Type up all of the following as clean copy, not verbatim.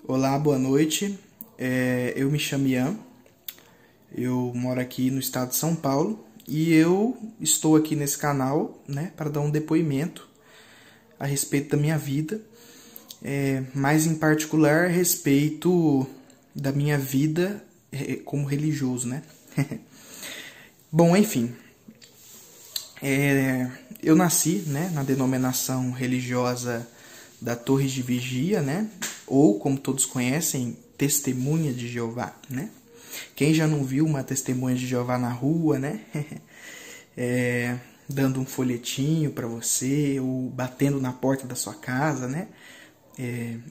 Olá, boa noite. Eu me chamo Ian, eu moro aqui no estado de São Paulo e eu estou aqui nesse canal, né, para dar um depoimento a respeito da minha vida, mais em particular a respeito da minha vida como religioso, né? Bom, enfim, eu nasci, né, na denominação religiosa da Torre de Vigia, né? Ou, como todos conhecem, Testemunha de Jeová, né? Quem já não viu uma Testemunha de Jeová na rua, né? Dando um folhetinho para você, ou batendo na porta da sua casa, né?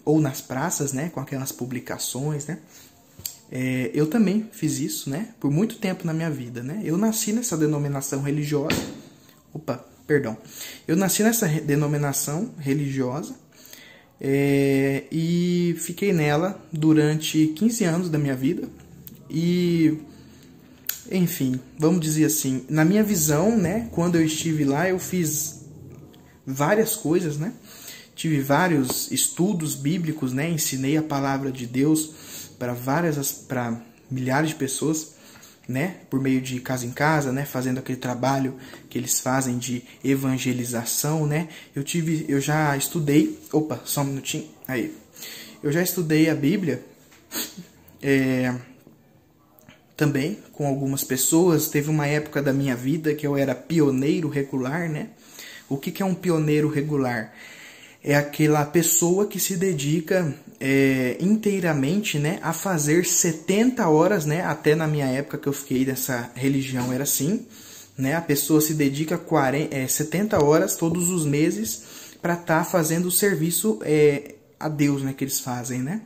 Ou nas praças, né? Com aquelas publicações, né? Eu também fiz isso, né? Por muito tempo na minha vida, né? Eu nasci nessa denominação religiosa. Eu nasci nessa denominação religiosa. E fiquei nela durante 15 anos da minha vida e, enfim, vamos dizer assim, na minha visão, né, quando eu estive lá eu fiz várias coisas, né, tive vários estudos bíblicos, né, ensinei a palavra de Deus para milhares de pessoas, né, por meio de casa em casa, né, fazendo aquele trabalho que eles fazem de evangelização, né. Eu já estudei, só um minutinho, aí. Eu já estudei a Bíblia, também com algumas pessoas. Teve uma época da minha vida que eu era pioneiro regular, né. O que é um pioneiro regular? É aquela pessoa que se dedica inteiramente, né, a fazer 70 horas, né, até na minha época que eu fiquei nessa religião era assim, né, a pessoa se dedica 70 horas todos os meses para estar fazendo o serviço a Deus, né, que eles fazem, né,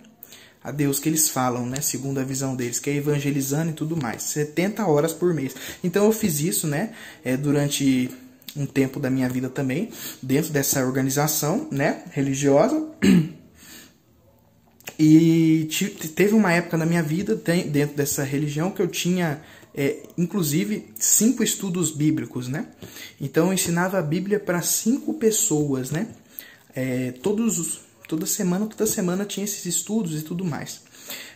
a Deus que eles falam, né, segundo a visão deles, que é evangelizando e tudo mais, 70 horas por mês. Então eu fiz isso, né, durante um tempo da minha vida também, dentro dessa organização, né, religiosa. E teve uma época na minha vida, dentro dessa religião, que eu tinha, inclusive, 5 estudos bíblicos, né? Então eu ensinava a Bíblia para 5 pessoas, né? Toda semana tinha esses estudos e tudo mais.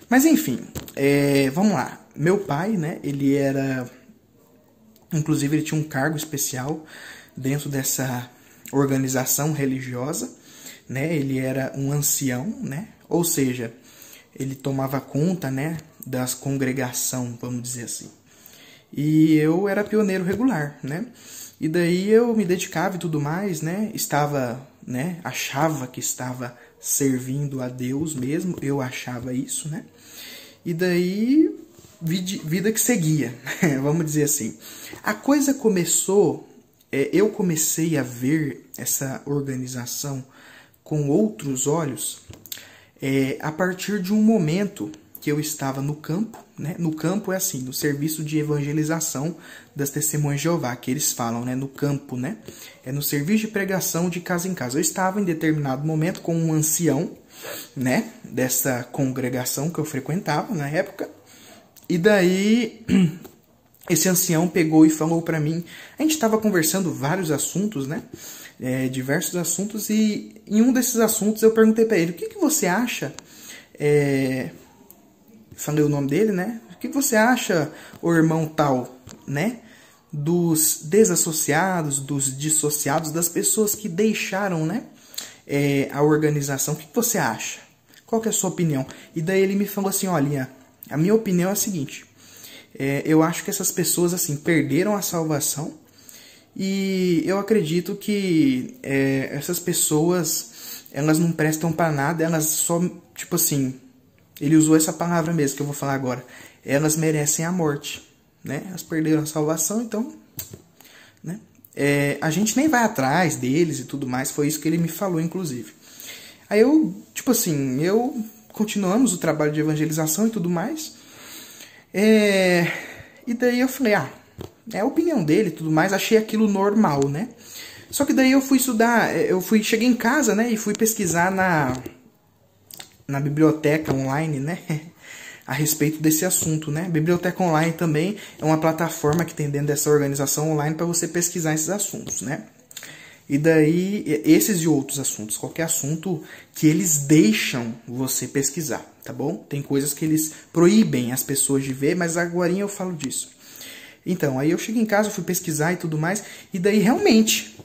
Mas enfim, vamos lá. Meu pai, né, ele era... Inclusive, ele tinha um cargo especial dentro dessa organização religiosa, né? Ele era um ancião, né? Ou seja, ele tomava conta, né, da congregação, vamos dizer assim. E eu era pioneiro regular, né? E daí eu me dedicava e tudo mais, né? Achava que estava servindo a Deus mesmo, eu achava isso, né? E daí... vida que seguia, vamos dizer assim. A coisa começou, eu comecei a ver essa organização com outros olhos a partir de um momento que eu estava no campo, né? No campo é assim, no serviço de evangelização das Testemunhas de Jeová, que eles falam, né? No campo, né? É no serviço de pregação de casa em casa. Eu estava em determinado momento com um ancião, né? Dessa congregação que eu frequentava na época. E daí, esse ancião pegou e falou para mim, a gente estava conversando vários assuntos, né? Diversos assuntos, e em um desses assuntos eu perguntei para ele, o que você acha, falei o nome dele, né? O que você acha, o irmão tal, né? Dos desassociados, dos dissociados, das pessoas que deixaram, né? A organização, o que você acha? Qual que é a sua opinião? E daí ele me falou assim, olha, a minha opinião é a seguinte, eu acho que essas pessoas assim perderam a salvação e eu acredito que essas pessoas, elas não prestam para nada, elas só, tipo assim, ele usou essa palavra mesmo que eu vou falar agora, elas merecem a morte, né? Elas perderam a salvação, então, né? A gente nem vai atrás deles e tudo mais, foi isso que ele me falou, inclusive. Aí eu, tipo assim, continuamos o trabalho de evangelização e tudo mais. E daí eu falei, é a opinião dele e tudo mais, achei aquilo normal, né? Só que daí eu fui estudar, cheguei em casa, né, e fui pesquisar na biblioteca online, né, a respeito desse assunto, né? Biblioteca online também é uma plataforma que tem dentro dessa organização online para você pesquisar esses assuntos, né? E daí, esses e outros assuntos, qualquer assunto que eles deixam você pesquisar, tá bom? Tem coisas que eles proíbem as pessoas de ver, mas agorinha eu falo disso. Então, aí eu cheguei em casa, fui pesquisar e tudo mais, e daí realmente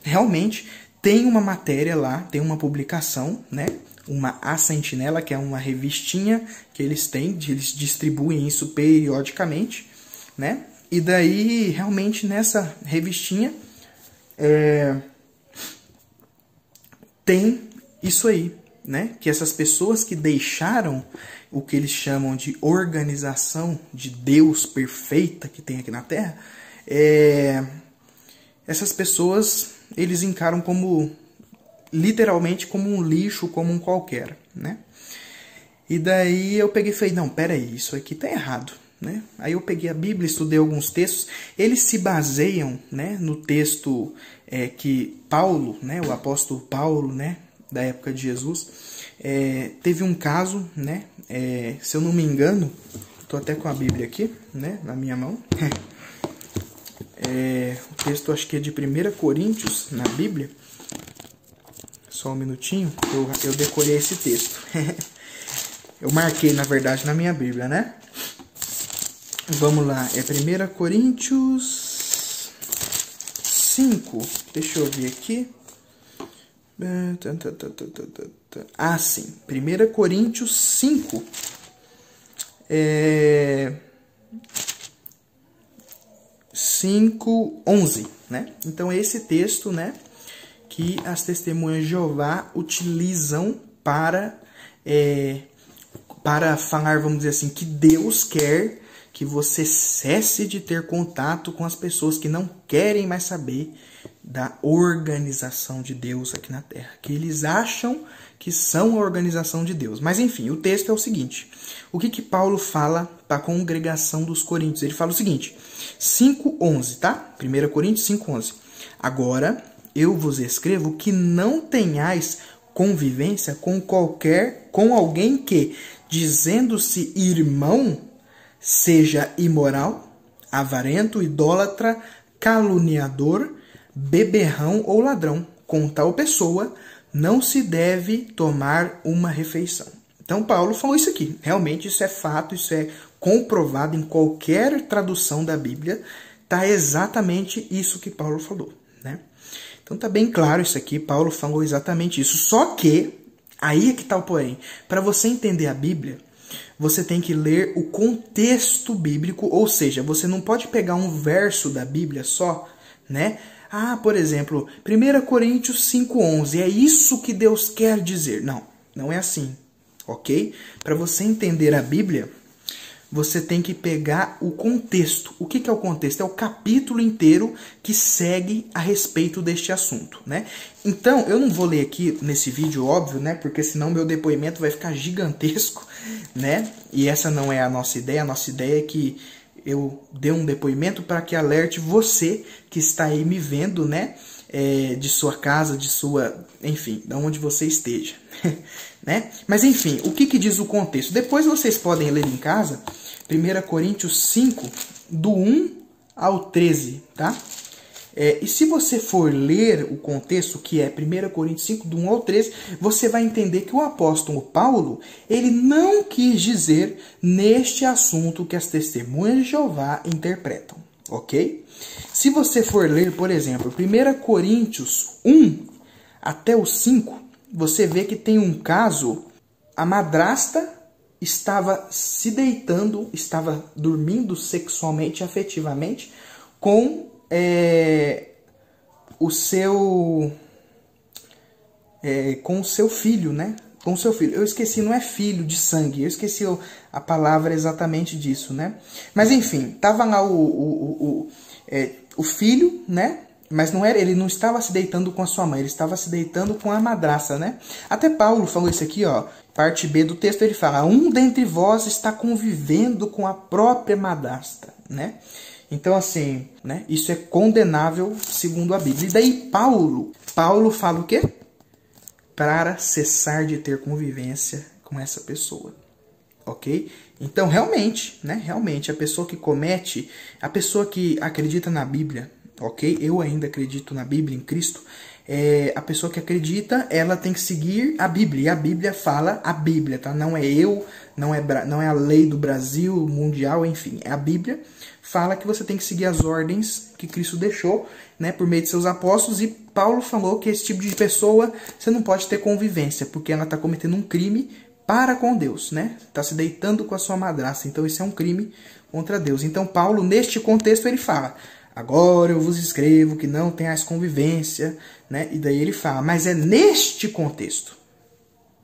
tem uma matéria lá, tem uma publicação, né? Uma A Sentinela, que é uma revistinha que eles têm, eles distribuem isso periodicamente, né? E daí, realmente, nessa revistinha, tem isso aí, né? Que essas pessoas que deixaram o que eles chamam de organização de Deus perfeita que tem aqui na Terra, essas pessoas eles encaram como, literalmente, como um lixo, como um qualquer, né? E daí eu peguei e falei, não, peraí, isso aqui tá errado, né? Aí eu peguei a Bíblia, estudei alguns textos, eles se baseiam, né, no texto que Paulo, né, o apóstolo Paulo, né, da época de Jesus, teve um caso, né, se eu não me engano, estou até com a Bíblia aqui, né, na minha mão, o texto acho que é de 1 Coríntios, na Bíblia, só um minutinho, eu decorei esse texto, eu marquei, na verdade, na minha Bíblia, né, vamos lá, é 1 Coríntios 5, deixa eu ver aqui. Ah, sim, 1 Coríntios 5, 5:11, né? Então, esse texto, né, que as testemunhas de Jeová utilizam para falar, vamos dizer assim, que Deus quer que você cesse de ter contato com as pessoas que não querem mais saber da organização de Deus aqui na Terra, que eles acham que são a organização de Deus. Mas enfim, o texto é o seguinte, o que Paulo fala para a congregação dos coríntios? Ele fala o seguinte, 5:11, tá? 1 Coríntios 5:11. Agora eu vos escrevo que não tenhais convivência com alguém que, dizendo-se irmão, seja imoral, avarento, idólatra, caluniador, beberrão ou ladrão. Com tal pessoa não se deve tomar uma refeição. Então Paulo falou isso aqui. Realmente isso é fato, isso é comprovado em qualquer tradução da Bíblia. Tá exatamente isso que Paulo falou, né? Então tá bem claro isso aqui. Paulo falou exatamente isso. Só que, aí é que tá o porém. Para você entender a Bíblia, você tem que ler o contexto bíblico, ou seja, você não pode pegar um verso da Bíblia só, né? Ah, por exemplo, 1 Coríntios 5:11, é isso que Deus quer dizer. Não, não é assim, ok? Para você entender a Bíblia, você tem que pegar o contexto. O que é o contexto? É o capítulo inteiro que segue a respeito deste assunto, né? Então, eu não vou ler aqui nesse vídeo, óbvio, né? Porque senão meu depoimento vai ficar gigantesco, né? E essa não é a nossa ideia. A nossa ideia é que eu dê um depoimento para que alerte você que está aí me vendo, né? De sua casa, de sua... enfim, de onde você esteja, né? Mas enfim, o que diz o contexto? Depois vocês podem ler em casa, 1 Coríntios 5, do 1 ao 13, tá? E se você for ler o contexto, que é 1 Coríntios 5, do 1 ao 13, você vai entender que o apóstolo Paulo, ele não quis dizer neste assunto que as testemunhas de Jeová interpretam, ok? Se você for ler, por exemplo, 1 Coríntios 1 até o 5, você vê que tem um caso, a madrasta estava se deitando, estava dormindo sexualmente, afetivamente, com o seu filho, né? Com o seu filho. Eu esqueci, não é filho de sangue, eu esqueci a palavra exatamente disso, né? Mas enfim, tava lá o filho, né? Mas não era, ele não estava se deitando com a sua mãe, ele estava se deitando com a madraça, né? Até Paulo falou isso aqui, ó, parte B do texto, ele fala: um dentre vós está convivendo com a própria madrasta, né? Então, assim, né, isso é condenável segundo a Bíblia. E daí Paulo fala o quê? Para cessar de ter convivência com essa pessoa, ok? Então, realmente, né, realmente, a pessoa que acredita na Bíblia, ok? Eu ainda acredito na Bíblia, em Cristo. a pessoa que acredita, ela tem que seguir a Bíblia. E a Bíblia fala a Bíblia, tá? Não é eu, não é a lei do Brasil, mundial, enfim. É a Bíblia. Fala que você tem que seguir as ordens que Cristo deixou, né, por meio de seus apóstolos. E Paulo falou que esse tipo de pessoa, você não pode ter convivência, porque ela está cometendo um crime para com Deus, né? Está se deitando com a sua madrasta. Então isso é um crime contra Deus. Então Paulo, neste contexto, ele fala: agora eu vos escrevo que não tenhais convivência, né? E daí ele fala, mas é neste contexto.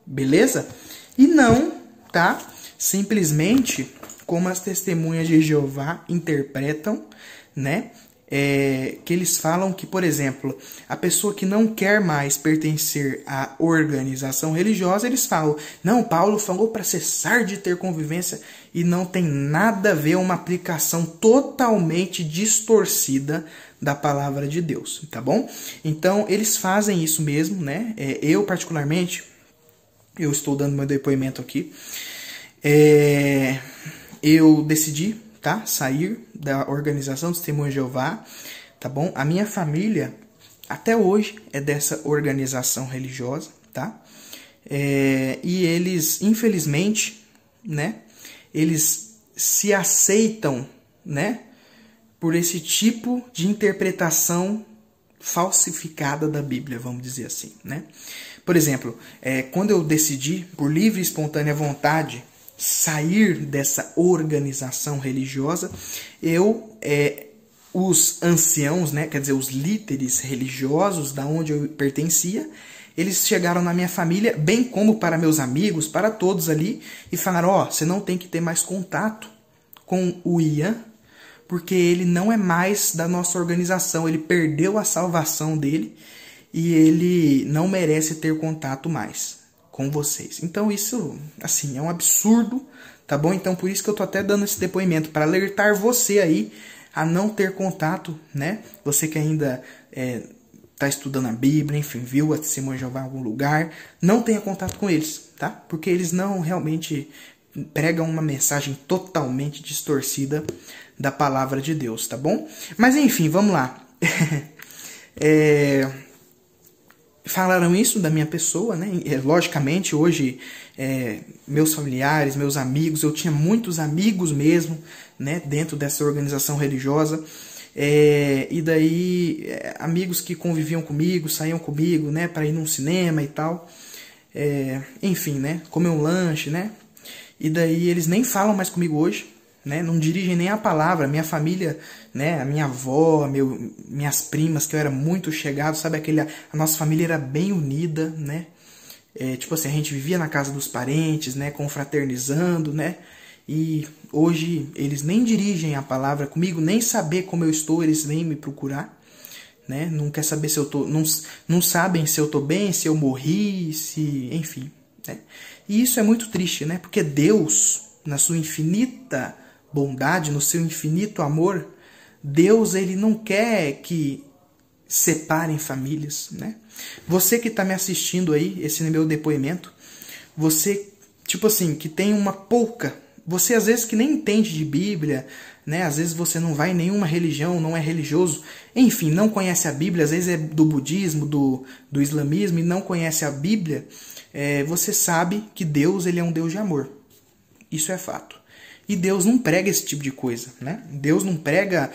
Beleza? E não, tá? Simplesmente como as testemunhas de Jeová interpretam, né? Que eles falam que, por exemplo, a pessoa que não quer mais pertencer à organização religiosa, eles falam, não, Paulo falou para cessar de ter convivência, e não tem nada a ver, uma aplicação totalmente distorcida da palavra de Deus, tá bom? Então, eles fazem isso mesmo, né? Eu, particularmente, eu estou dando meu depoimento aqui, eu decidi, tá, sair da organização dos Testemunhos de Jeová, tá bom? A minha família, até hoje, é dessa organização religiosa, tá? E eles, infelizmente, né, eles se aceitam, né, por esse tipo de interpretação falsificada da Bíblia, vamos dizer assim, né? Por exemplo, quando eu decidi, por livre e espontânea vontade, sair dessa organização religiosa, os anciãos, né, quer dizer, os líderes religiosos da onde eu pertencia, eles chegaram na minha família, bem como para meus amigos, para todos ali, e falaram, você não tem que ter mais contato com o Ian, porque ele não é mais da nossa organização, ele perdeu a salvação dele, e ele não merece ter contato mais com vocês. Então isso, assim, é um absurdo, tá bom? Então por isso que eu tô até dando esse depoimento, para alertar você aí a não ter contato, né? Você que ainda tá estudando a Bíblia, enfim, viu a Testemunha de Jeová em algum lugar, não tenha contato com eles, tá? Porque eles não realmente pregam uma mensagem totalmente distorcida da palavra de Deus, tá bom? Mas enfim, vamos lá. Falaram isso da minha pessoa, né? Logicamente, hoje, meus familiares, meus amigos, eu tinha muitos amigos mesmo, né? Dentro dessa organização religiosa. E daí, amigos que conviviam comigo, saíam comigo, né? Para ir num cinema e tal. Enfim, né? Comer um lanche, né? E daí, eles nem falam mais comigo hoje. Né, não dirigem nem a palavra. Minha família, né, a minha avó, minhas primas, que eu era muito chegado, sabe, a nossa família era bem unida, né, tipo assim, a gente vivia na casa dos parentes, né, confraternizando, né, e hoje eles nem dirigem a palavra comigo, nem saber como eu estou, eles vêm me procurar, né, não quer saber se eu tô, não sabem se eu tô bem, se eu morri, enfim, né, e isso é muito triste, né, porque Deus, na sua infinita bondade, no seu infinito amor, Deus, ele não quer que separem famílias, né? Você que está me assistindo aí, esse meu depoimento, você, tipo assim, que tem você às vezes que nem entende de Bíblia, né? Às vezes você não vai em nenhuma religião, não é religioso, enfim, não conhece a Bíblia, às vezes é do budismo, do islamismo e não conhece a Bíblia, você sabe que Deus, ele é um Deus de amor. Isso é fato. E Deus não prega esse tipo de coisa, né? Deus não prega,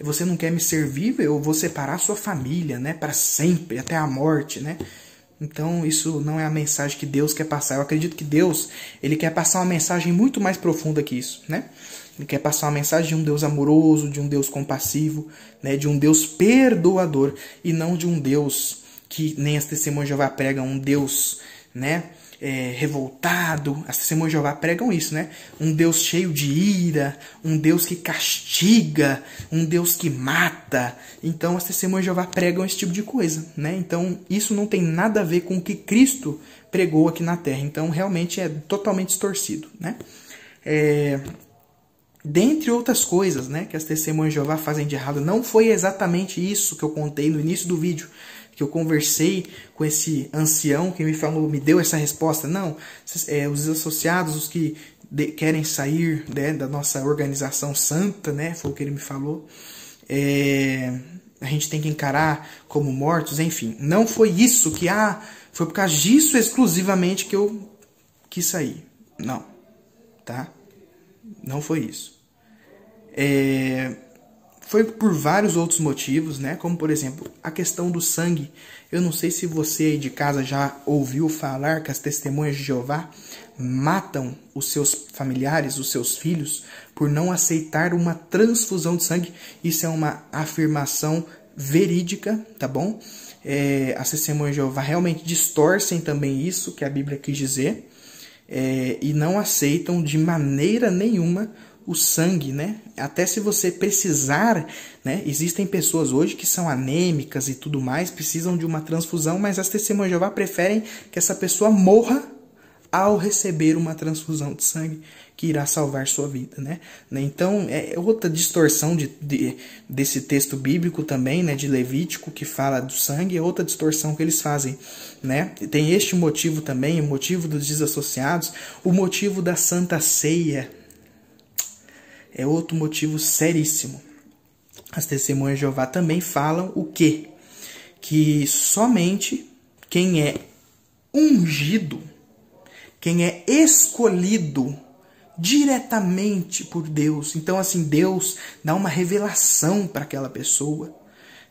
você não quer me servir, eu vou separar a sua família, né? Para sempre, até a morte, né? Então isso não é a mensagem que Deus quer passar. Eu acredito que Deus, ele quer passar uma mensagem muito mais profunda que isso, né? Ele quer passar uma mensagem de um Deus amoroso, de um Deus compassivo, né? De um Deus perdoador, e não de um Deus que nem as Testemunhas de Jeová pregam, um Deus, né? Revoltado. As Testemunhas de Jeová pregam isso, né? Um Deus cheio de ira, um Deus que castiga, um Deus que mata. Então as Testemunhas de Jeová pregam esse tipo de coisa, né? Então isso não tem nada a ver com o que Cristo pregou aqui na Terra. Então realmente é totalmente distorcido, né? Dentre outras coisas, né, que as Testemunhas de Jeová fazem de errado, não foi exatamente isso que eu contei no início do vídeo, que eu conversei com esse ancião que me deu essa resposta. Não, os associados, os que querem sair, né, da nossa organização santa, né, foi o que ele me falou, a gente tem que encarar como mortos, enfim. Não foi isso que, foi por causa disso exclusivamente que eu quis sair. Não, tá? Não foi isso. Foi por vários outros motivos, né? Como, por exemplo, a questão do sangue. Eu não sei se você aí de casa já ouviu falar que as testemunhas de Jeová matam os seus familiares, os seus filhos, por não aceitar uma transfusão de sangue. Isso é uma afirmação verídica, tá bom? As testemunhas de Jeová realmente distorcem também isso que a Bíblia quis dizer, e não aceitam de maneira nenhuma o sangue, né? Até se você precisar, né? Existem pessoas hoje que são anêmicas e tudo mais, precisam de uma transfusão, mas as testemunhas de Jeová preferem que essa pessoa morra ao receber uma transfusão de sangue que irá salvar sua vida, né? Então, é outra distorção desse texto bíblico também, né? De Levítico, que fala do sangue, é outra distorção que eles fazem, né? Tem este motivo também, o motivo dos desassociados, o motivo da Santa Ceia, é outro motivo seríssimo. As testemunhas de Jeová também falam o quê? Que somente quem é ungido, quem é escolhido diretamente por Deus. Então, assim, Deus dá uma revelação para aquela pessoa.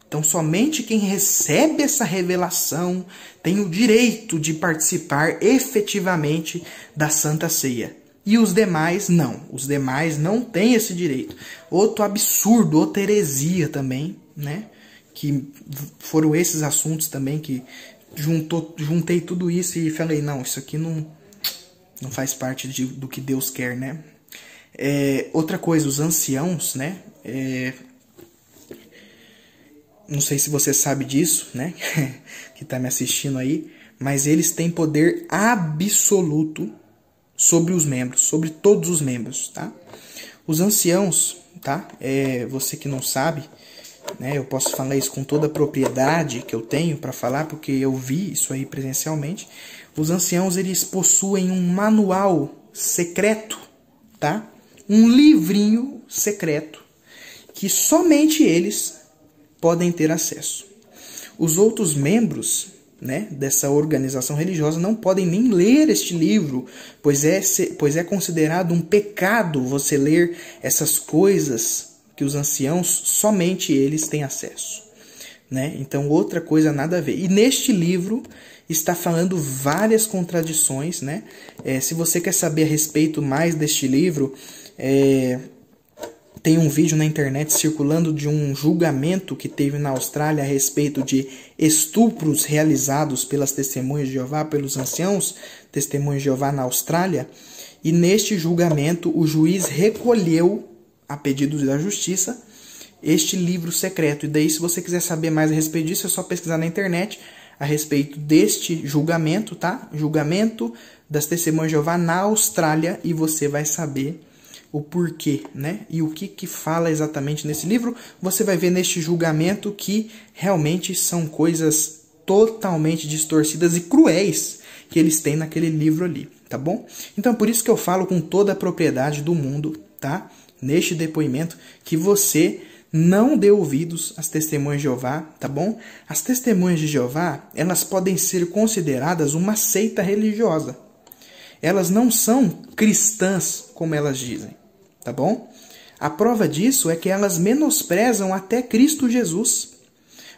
Então, somente quem recebe essa revelação tem o direito de participar efetivamente da Santa Ceia. E os demais não. Os demais não têm esse direito. Outro absurdo, outra heresia também, né? Que foram esses assuntos também que juntei tudo isso e falei, não, isso aqui não faz parte do que Deus quer, né? Outra coisa, os anciãos, né? Não sei se você sabe disso, né? Que está me assistindo aí, mas eles têm poder absoluto sobre os membros, sobre todos os membros, tá? Os anciãos, tá? Você que não sabe, né? Eu posso falar isso com toda a propriedade que eu tenho para falar, porque eu vi isso aí presencialmente. Os anciãos, eles possuem um manual secreto, tá? Um livrinho secreto que somente eles podem ter acesso. Os outros membros, né, dessa organização religiosa não podem nem ler este livro, pois é considerado um pecado você ler essas coisas que os anciãos, somente eles têm acesso, né? Então, outra coisa nada a ver. E neste livro está falando várias contradições, né? Se você quer saber a respeito mais deste livro, tem um vídeo na internet circulando de um julgamento que teve na Austrália a respeito de estupros realizados pelas testemunhas de Jeová, pelos anciãos, testemunhas de Jeová na Austrália. E neste julgamento o juiz recolheu, a pedido da justiça, este livro secreto. E daí, se você quiser saber mais a respeito disso, é só pesquisar na internet a respeito deste julgamento, tá? Julgamento das testemunhas de Jeová na Austrália, e você vai saber o porquê, né? E o que fala exatamente nesse livro. Você vai ver neste julgamento que realmente são coisas totalmente distorcidas e cruéis que eles têm naquele livro ali, tá bom? Então, por isso que eu falo com toda a propriedade do mundo, tá? Neste depoimento, que você não dê ouvidos às testemunhas de Jeová, tá bom? As testemunhas de Jeová, elas podem ser consideradas uma seita religiosa. Elas não são cristãs, como elas dizem, tá bom? A prova disso é que elas menosprezam até Cristo Jesus.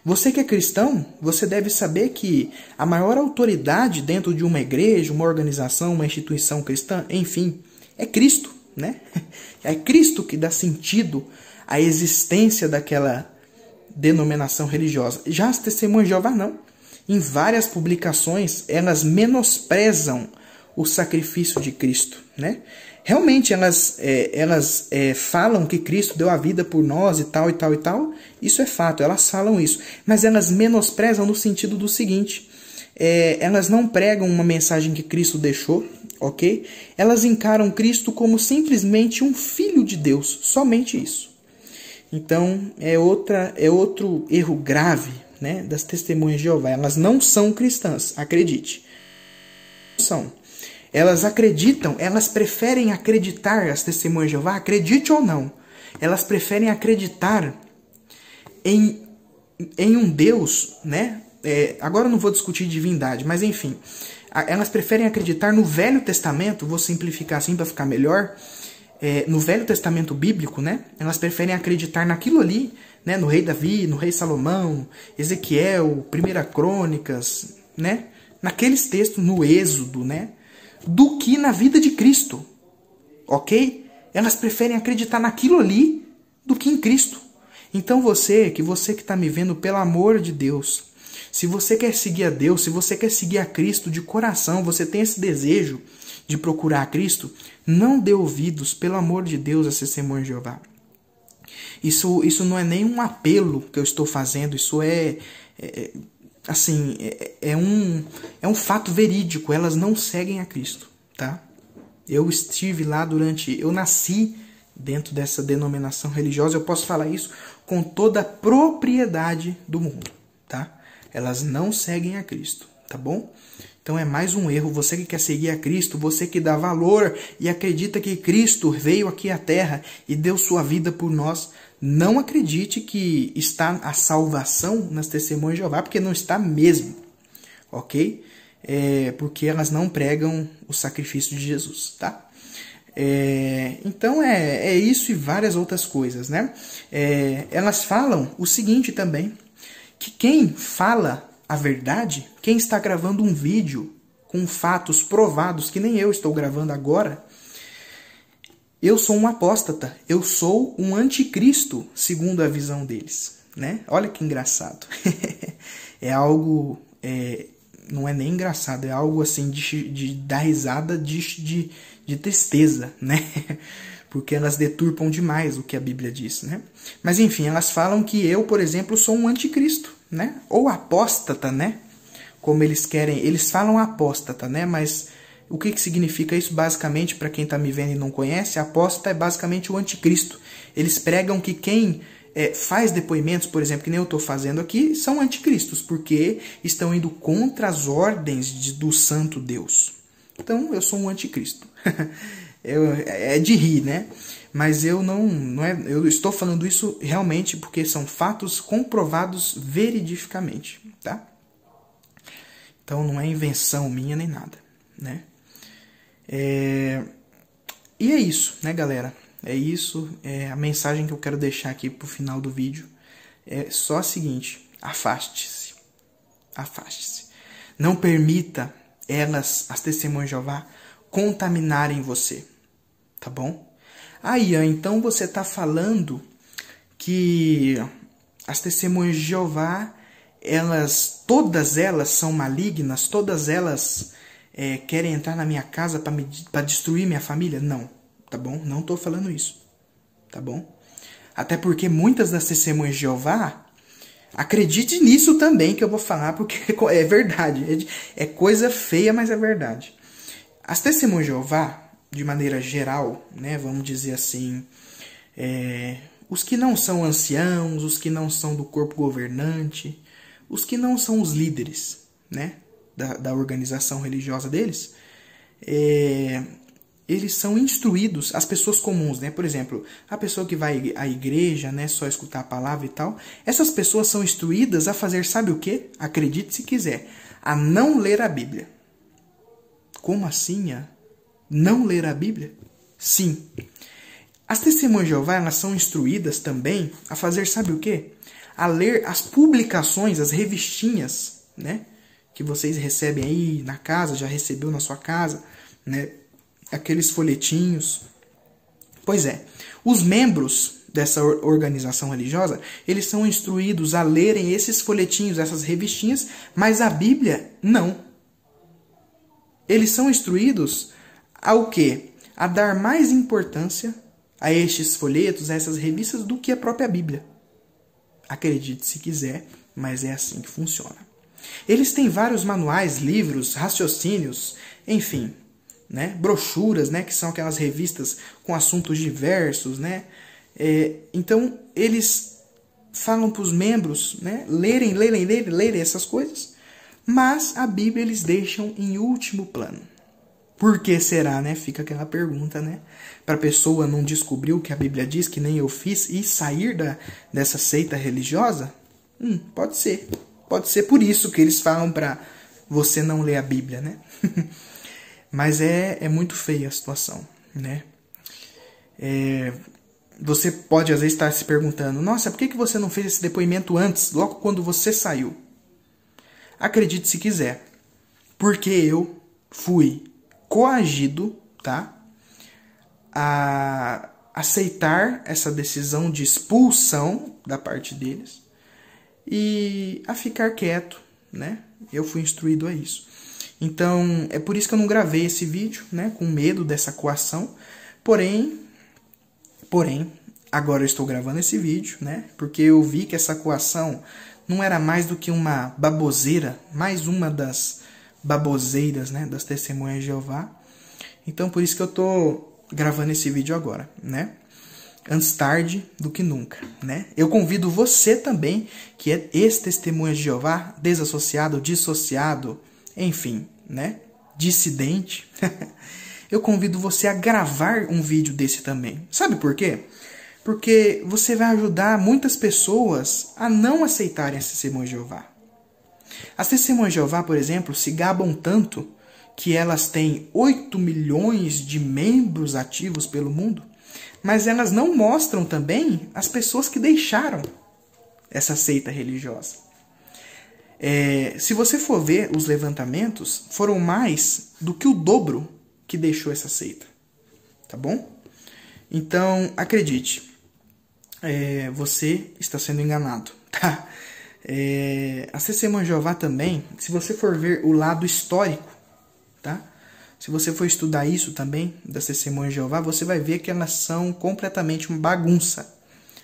Você que é cristão, você deve saber que a maior autoridade dentro de uma igreja, uma organização, uma instituição cristã, enfim, é Cristo, né? É Cristo que dá sentido à existência daquela denominação religiosa. Já as testemunhas de Jeová não. Em várias publicações, elas menosprezam o sacrifício de Cristo, né? Realmente elas falam que Cristo deu a vida por nós e tal, e tal, e tal. Isso é fato, elas falam isso. Mas elas menosprezam no sentido do seguinte: elas não pregam uma mensagem que Cristo deixou, ok? Elas encaram Cristo como simplesmente um filho de Deus, somente isso. Então, é outro erro grave, né, das testemunhas de Jeová. Elas não são cristãs, acredite. São. Elas acreditam, elas preferem acreditar, as testemunhas de Jeová, acredite ou não, elas preferem acreditar em em um Deus, né? Agora eu não vou discutir divindade, mas enfim, elas preferem acreditar no Velho Testamento, vou simplificar assim para ficar melhor, no Velho Testamento bíblico, né? Elas preferem acreditar naquilo ali, né? No rei Davi, no rei Salomão, Ezequiel, 1 Crônicas, né? Naqueles textos, no Êxodo, né? Do que na vida de Cristo, ok? Elas preferem acreditar naquilo ali do que em Cristo. Então você que está me vendo, pelo amor de Deus, se você quer seguir a Deus, se você quer seguir a Cristo de coração, você tem esse desejo de procurar a Cristo, não dê ouvidos, pelo amor de Deus, a Testemunhas de Jeová. Isso não é nem um apelo que eu estou fazendo, isso é um fato verídico, elas não seguem a Cristo, tá? Eu estive lá eu nasci dentro dessa denominação religiosa, eu posso falar isso com toda a propriedade do mundo, tá? Elas não seguem a Cristo, tá bom? Então é mais um erro. Você que quer seguir a Cristo, você que dá valor e acredita que Cristo veio aqui à Terra e deu sua vida por nós, não acredite que está a salvação nas Testemunhas de Jeová, porque não está mesmo, ok? Porque elas não pregam o sacrifício de Jesus, tá? Então é isso e várias outras coisas, né? Elas falam o seguinte também, que quem fala a verdade, quem está gravando um vídeo com fatos provados, que nem eu estou gravando agora, eu sou um apóstata, eu sou um anticristo, segundo a visão deles, né? Olha que engraçado. É algo, não é nem engraçado, é algo assim de dar risada de tristeza, né? Porque elas deturpam demais o que a Bíblia diz, né? Mas enfim, elas falam que eu, por exemplo, sou um anticristo, né? Ou apóstata, né? Como eles querem, eles falam apóstata, né? Mas o que significa isso basicamente, para quem está me vendo e não conhece? Apóstata é basicamente o anticristo. Eles pregam que quem faz depoimentos, por exemplo, que nem eu estou fazendo aqui, são anticristos, porque estão indo contra as ordens do santo Deus. Então, eu sou um anticristo. É de rir, né? Mas eu eu estou falando isso realmente porque são fatos comprovados veridificamente, tá? Então não é invenção minha nem nada, né? E é isso, né, galera? É isso, a mensagem que eu quero deixar aqui pro final do vídeo é só a seguinte: afaste-se. Afaste-se. Não permita as Testemunhas de Jeová, contaminarem você. Tá bom? Aí, então você está falando que as Testemunhas de Jeová, todas elas são malignas, todas elas querem entrar na minha casa para destruir minha família? Não, tá bom? Não estou falando isso, tá bom? Até porque muitas das Testemunhas de Jeová, acredite nisso também que eu vou falar, porque é verdade, é coisa feia, mas é verdade. As Testemunhas de Jeová, de maneira geral, né, vamos dizer assim, os que não são anciãos, os que não são do corpo governante, os que não são os líderes, né, da organização religiosa deles, eles são instruídos, as pessoas comuns, né, por exemplo, a pessoa que vai à igreja, né, só escutar a palavra e tal, essas pessoas são instruídas a fazer, sabe o quê? Acredite se quiser, a não ler a Bíblia. Como assim, não ler a Bíblia? Sim. As Testemunhas de Jeová, elas são instruídas também a fazer, sabe o quê? A ler as publicações, as revistinhas, né? Que vocês recebem aí na casa, já recebeu na sua casa, né? Aqueles folhetinhos. Pois é, os membros dessa organização religiosa, eles são instruídos a lerem esses folhetinhos, essas revistinhas, mas a Bíblia, não. Eles são instruídos ao quê? A dar mais importância a estes folhetos, a essas revistas, do que a própria Bíblia. Acredite se quiser, mas é assim que funciona. Eles têm vários manuais, livros, raciocínios, enfim, né? Brochuras, né? Que são aquelas revistas com assuntos diversos, né? Então, eles falam para os membros, né? Lerem essas coisas, mas a Bíblia eles deixam em último plano. Por que será, né? Fica aquela pergunta, né? Para a pessoa não descobrir o que a Bíblia diz, que nem eu fiz, e sair dessa seita religiosa, Pode ser. Pode ser por isso que eles falam para você não ler a Bíblia, né? Mas é muito feia a situação, né? Você pode às vezes estar se perguntando, nossa, por que você não fez esse depoimento antes, logo quando você saiu? Acredite se quiser, porque eu fui coagido, tá? A aceitar essa decisão de expulsão da parte deles e a ficar quieto, né? Eu fui instruído a isso. Então, é por isso que eu não gravei esse vídeo, né? Com medo dessa coação. Porém, agora eu estou gravando esse vídeo, né? Porque eu vi que essa coação não era mais do que uma baboseira, mais uma das baboseiras, né? Das testemunhas de Jeová. Então, por isso que eu tô gravando esse vídeo agora, né? Antes tarde do que nunca, né? Eu convido você também, que é ex-testemunha de Jeová, desassociado, dissociado, enfim, né? Dissidente. Eu convido você a gravar um vídeo desse também. Sabe por quê? Porque você vai ajudar muitas pessoas a não aceitarem as testemunhas de Jeová. As testemunhas de Jeová, por exemplo, se gabam tanto que elas têm 8 milhões de membros ativos pelo mundo, mas elas não mostram também as pessoas que deixaram essa seita religiosa. Se você for ver os levantamentos, foram mais do que o dobro que deixou essa seita. Tá bom? Então, acredite, você está sendo enganado. Tá? As testemunhas de Jeová também, se você for ver o lado histórico, tá? Se você for estudar isso também, das testemunhas de Jeová, você vai ver que elas são completamente uma bagunça.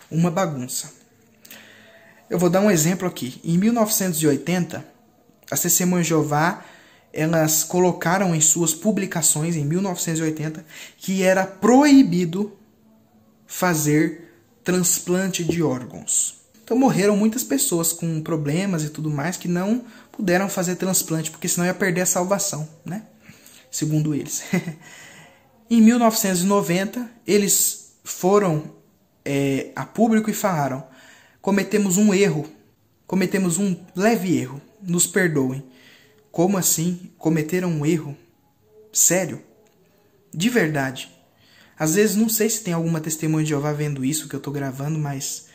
Uma bagunça. Eu vou dar um exemplo aqui. Em 1980, as testemunhas de Jeová, elas colocaram em suas publicações, em 1980, que era proibido fazer transplante de órgãos. Então morreram muitas pessoas com problemas e tudo mais que não puderam fazer transplante, porque senão ia perder a salvação, né? Segundo eles. Em 1990, eles foram a público e falaram: cometemos um erro, cometemos um leve erro, nos perdoem. Como assim? Cometeram um erro? Sério? De verdade. Às vezes não sei se tem alguma testemunha de Jeová vendo isso que eu estou gravando, mas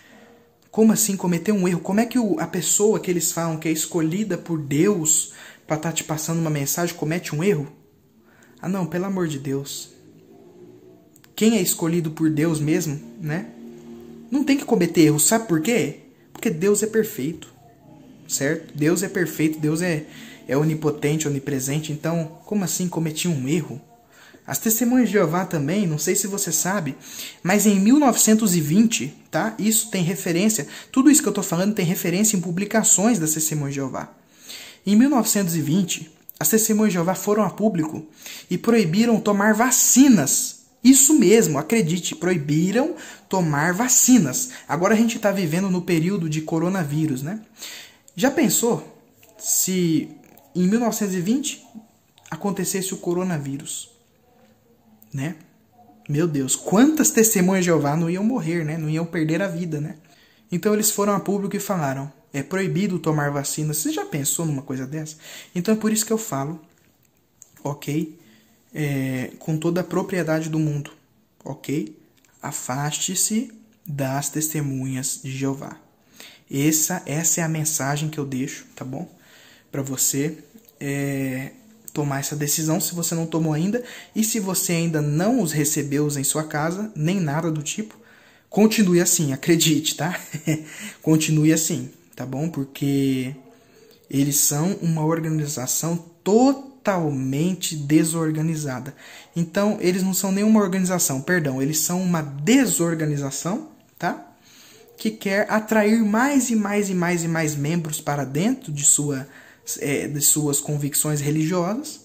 como assim cometer um erro? Como é que a pessoa que eles falam que é escolhida por Deus para estar te passando uma mensagem comete um erro? Ah não, pelo amor de Deus. Quem é escolhido por Deus mesmo, né? Não tem que cometer erro, sabe por quê? Porque Deus é perfeito, certo? Deus é perfeito, Deus é onipotente, onipresente. Então, como assim cometi um erro? As testemunhas de Jeová também, não sei se você sabe, mas em 1920, tá? Isso tem referência, tudo isso que eu estou falando tem referência em publicações das testemunhas de Jeová. Em 1920, as testemunhas de Jeová foram a público e proibiram tomar vacinas. Isso mesmo, acredite, proibiram tomar vacinas. Agora a gente está vivendo no período de coronavírus, né? Já pensou se em 1920 acontecesse o coronavírus, né? Meu Deus, quantas testemunhas de Jeová não iam morrer, né? Não iam perder a vida, né? Então eles foram a público e falaram: é proibido tomar vacinas. Você já pensou numa coisa dessa? Então é por isso que eu falo, ok? Com toda a propriedade do mundo, ok? Afaste-se das testemunhas de Jeová. Essa é a mensagem que eu deixo, tá bom? Para você tomar essa decisão, se você não tomou ainda. E se você ainda não os recebeu em sua casa, nem nada do tipo, continue assim, acredite, tá? Continue assim, tá bom? Porque eles são uma organização totalmente desorganizada. Então, eles não são nenhuma organização, perdão, eles são uma desorganização, tá? Que quer atrair mais e mais e mais e mais membros para dentro de suas convicções religiosas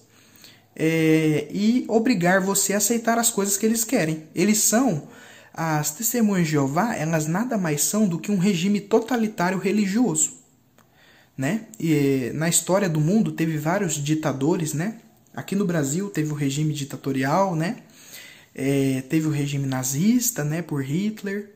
e obrigar você a aceitar as coisas que eles querem. As testemunhas de Jeová, elas nada mais são do que um regime totalitário religioso, né? E na história do mundo teve vários ditadores, né? Aqui no Brasil teve o regime ditatorial, né? Teve o regime nazista, né? Por Hitler.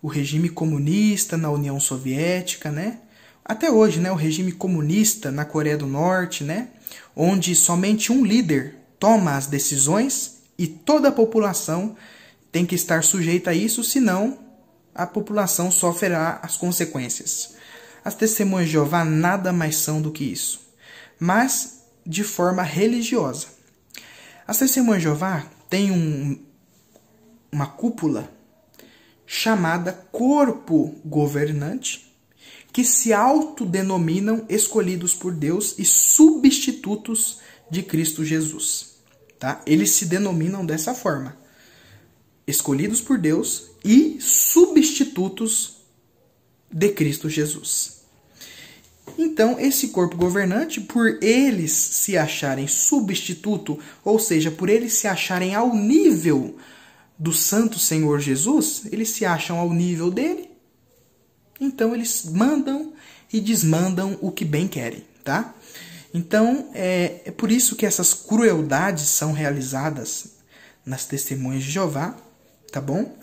o regime comunista na União Soviética, né? Até hoje, né? O regime comunista na Coreia do Norte, né? Onde somente um líder toma as decisões e toda a população tem que estar sujeita a isso, senão a população sofrerá as consequências. As testemunhas de Jeová nada mais são do que isso, mas de forma religiosa. As testemunhas de Jeová têm uma cúpula chamada corpo governante, que se autodenominam escolhidos por Deus e substitutos de Cristo Jesus. Tá? Eles se denominam dessa forma: escolhidos por Deus e substitutos de Cristo Jesus. Então, esse corpo governante, por eles se acharem substituto, ou seja, por eles se acharem ao nível do Santo Senhor Jesus, eles se acham ao nível dele, então eles mandam e desmandam o que bem querem, tá? Então, é por isso que essas crueldades são realizadas nas testemunhas de Jeová, tá bom?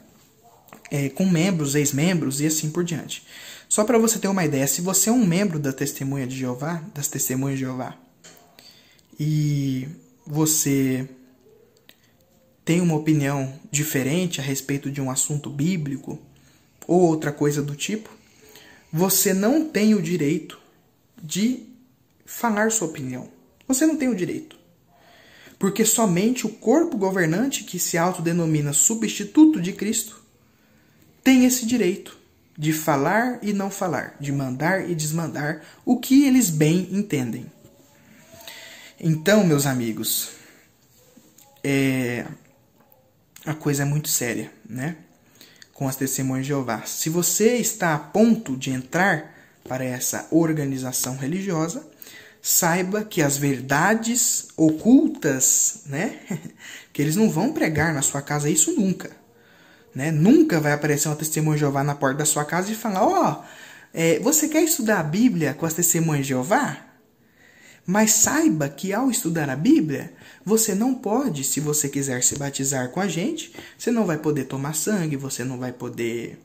Com membros, ex-membros e assim por diante. Só para você ter uma ideia, se você é um membro da testemunha de Jeová, das testemunhas de Jeová, e você tem uma opinião diferente a respeito de um assunto bíblico ou outra coisa do tipo, você não tem o direito de falar sua opinião. Você não tem o direito. Porque somente o corpo governante, que se autodenomina substituto de Cristo, tem esse direito de falar e não falar, de mandar e desmandar o que eles bem entendem. Então, meus amigos, a coisa é muito séria, né? Com as testemunhas de Jeová. Se você está a ponto de entrar para essa organização religiosa, saiba que as verdades ocultas, né? Que eles não vão pregar na sua casa isso nunca. Né? Nunca vai aparecer uma testemunha de Jeová na porta da sua casa e falar: você quer estudar a Bíblia com as testemunhas de Jeová? Mas saiba que ao estudar a Bíblia, você não pode, se você quiser se batizar com a gente, você não vai poder tomar sangue, você não vai poder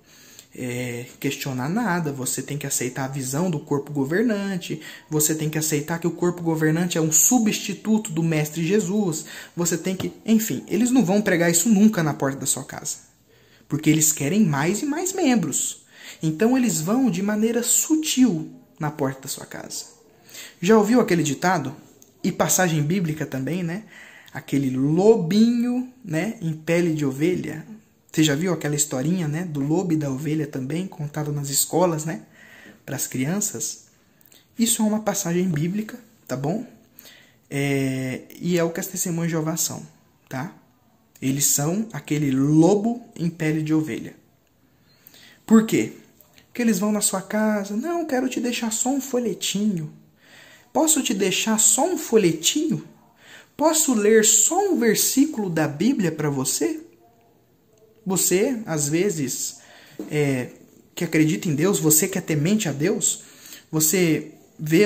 questionar nada, você tem que aceitar a visão do corpo governante, você tem que aceitar que o corpo governante é um substituto do Mestre Jesus, você tem que... Enfim, eles não vão pregar isso nunca na porta da sua casa, porque eles querem mais e mais membros. Então eles vão de maneira sutil na porta da sua casa. Já ouviu aquele ditado? E passagem bíblica também, né? Aquele lobinho, né, em pele de ovelha. Você já viu aquela historinha, né, do lobo e da ovelha também, contada nas escolas, né, para as crianças? Isso é uma passagem bíblica, tá bom? E é o que as testemunhas de Jeová são, tá? Eles são aquele lobo em pele de ovelha. Por quê? Porque eles vão na sua casa: não, quero te deixar só um folhetinho. Posso te deixar só um folhetinho? Posso ler só um versículo da Bíblia para você? Você, às vezes, que acredita em Deus, você que é temente a Deus, você vê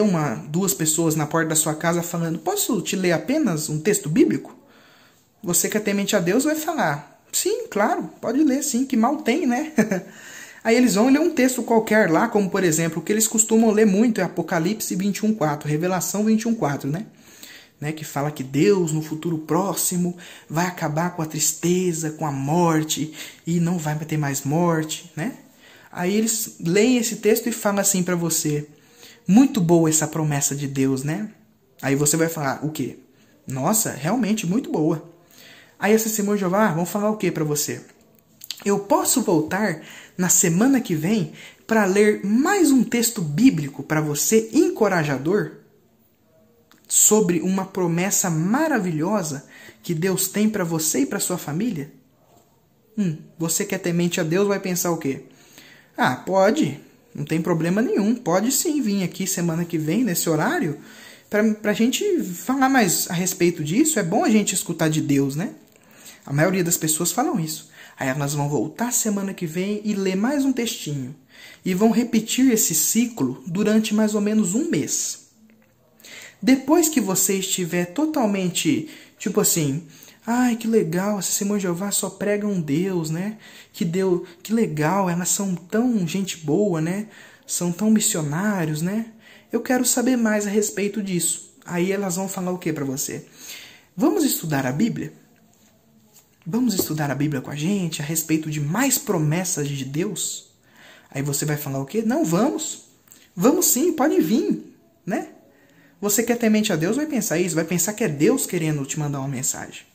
duas pessoas na porta da sua casa falando: posso te ler apenas um texto bíblico? Você que é temente a Deus vai falar: sim, claro, pode ler sim, que mal tem, né? Aí eles vão ler um texto qualquer lá, como por exemplo, o que eles costumam ler muito é Apocalipse 21:4, Revelação 21:4, né? Que fala que Deus no futuro próximo vai acabar com a tristeza, com a morte, e não vai ter mais morte, né? Aí eles leem esse texto e falam assim para você: muito boa essa promessa de Deus, né? Aí você vai falar o quê? Nossa, realmente muito boa. Aí essa testemunha de Jeová vão falar o quê para você? Eu posso voltar na semana que vem para ler mais um texto bíblico para você, encorajador, sobre uma promessa maravilhosa que Deus tem para você e para sua família? Você que é temente a Deus vai pensar o quê? Ah, pode, não tem problema nenhum, pode sim vir aqui semana que vem, nesse horário, para a gente falar mais a respeito disso. É bom a gente escutar de Deus, né? A maioria das pessoas falam isso. Aí elas vão voltar semana que vem e ler mais um textinho. E vão repetir esse ciclo durante mais ou menos um mês. Depois que você estiver totalmente, tipo assim, Ai, que legal, as Testemunhas de Jeová só pregam Deus, né? Que legal, elas são tão gente boa, né? São tão missionários, né? Eu quero saber mais a respeito disso. Aí elas vão falar o que para você? Vamos estudar a Bíblia? Vamos estudar a Bíblia com a gente a respeito de mais promessas de Deus? Aí você vai falar o quê? Não, vamos. Vamos sim, pode vir, né? Você quer temente a Deus, vai pensar isso, vai pensar que é Deus querendo te mandar uma mensagem.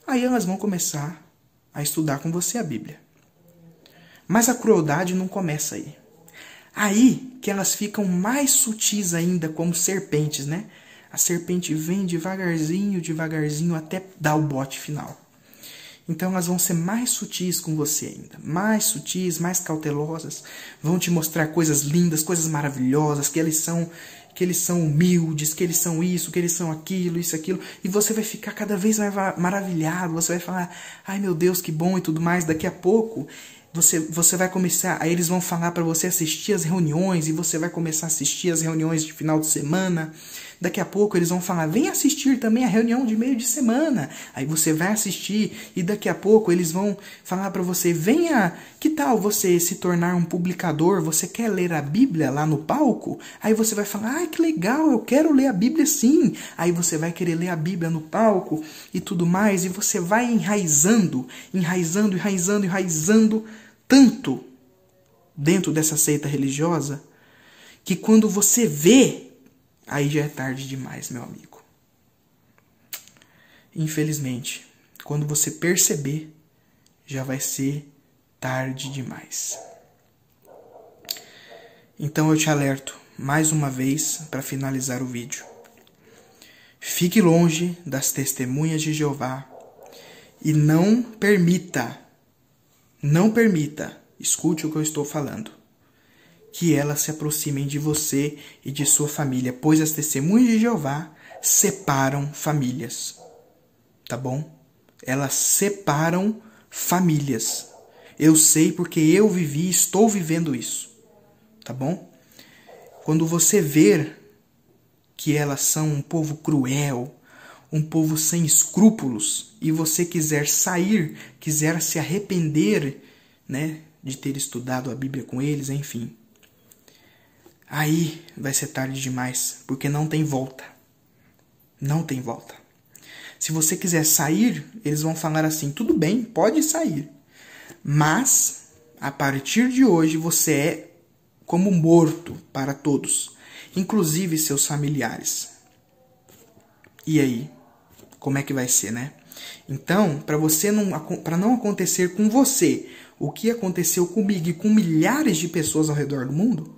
Aí elas vão começar a estudar com você a Bíblia. Mas a crueldade não começa aí. Aí que elas ficam mais sutis ainda, como serpentes, né? A serpente vem devagarzinho, devagarzinho, até dar o bote final. Então elas vão ser mais sutis com você ainda. Mais sutis, mais cautelosas. Vão te mostrar coisas lindas, coisas maravilhosas, que eles são humildes, que eles são isso, que eles são aquilo, isso, aquilo. E você vai ficar cada vez mais maravilhado. Você vai falar, ai meu Deus, que bom e tudo mais. Daqui a pouco você vai começar, aí eles vão falar para você assistir as reuniões, e você vai começar a assistir as reuniões de final de semana. Daqui a pouco eles vão falar, vem assistir também a reunião de meio de semana. Aí você vai assistir, e daqui a pouco eles vão falar para você, venha, que tal você se tornar um publicador? Você quer ler a Bíblia lá no palco? Aí você vai falar, ai que legal, eu quero ler a Bíblia sim. Aí você vai querer ler a Bíblia no palco e tudo mais, e você vai enraizando tanto dentro dessa seita religiosa, que quando você vê, aí já é tarde demais, meu amigo. Infelizmente, quando você perceber, já vai ser tarde demais. Então eu te alerto, mais uma vez, para finalizar o vídeo. Fique longe das Testemunhas de Jeová e não permita, escute o que eu estou falando, que elas se aproximem de você e de sua família, pois as Testemunhas de Jeová separam famílias, tá bom? Elas separam famílias. Eu sei porque eu vivi e estou vivendo isso, tá bom? Quando você ver que elas são um povo cruel, um povo sem escrúpulos, e você quiser sair, quiser se arrepender, né, de ter estudado a Bíblia com eles, enfim, aí vai ser tarde demais, porque não tem volta. Não tem volta. Se você quiser sair, eles vão falar assim, tudo bem, pode sair, mas a partir de hoje você é como morto para todos, inclusive seus familiares. E aí? Como é que vai ser, né? Então, para não acontecer com você o que aconteceu comigo e com milhares de pessoas ao redor do mundo,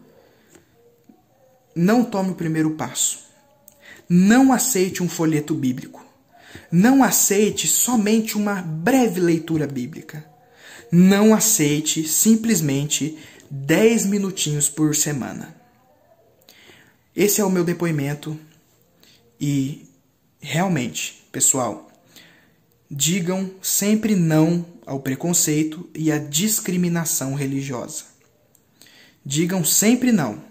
não tome o primeiro passo. Não aceite um folheto bíblico. Não aceite somente uma breve leitura bíblica. Não aceite simplesmente 10 minutinhos por semana. Esse é o meu depoimento e realmente, pessoal, digam sempre não ao preconceito e à discriminação religiosa. Digam sempre não.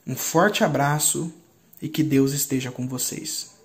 Um forte abraço e que Deus esteja com vocês.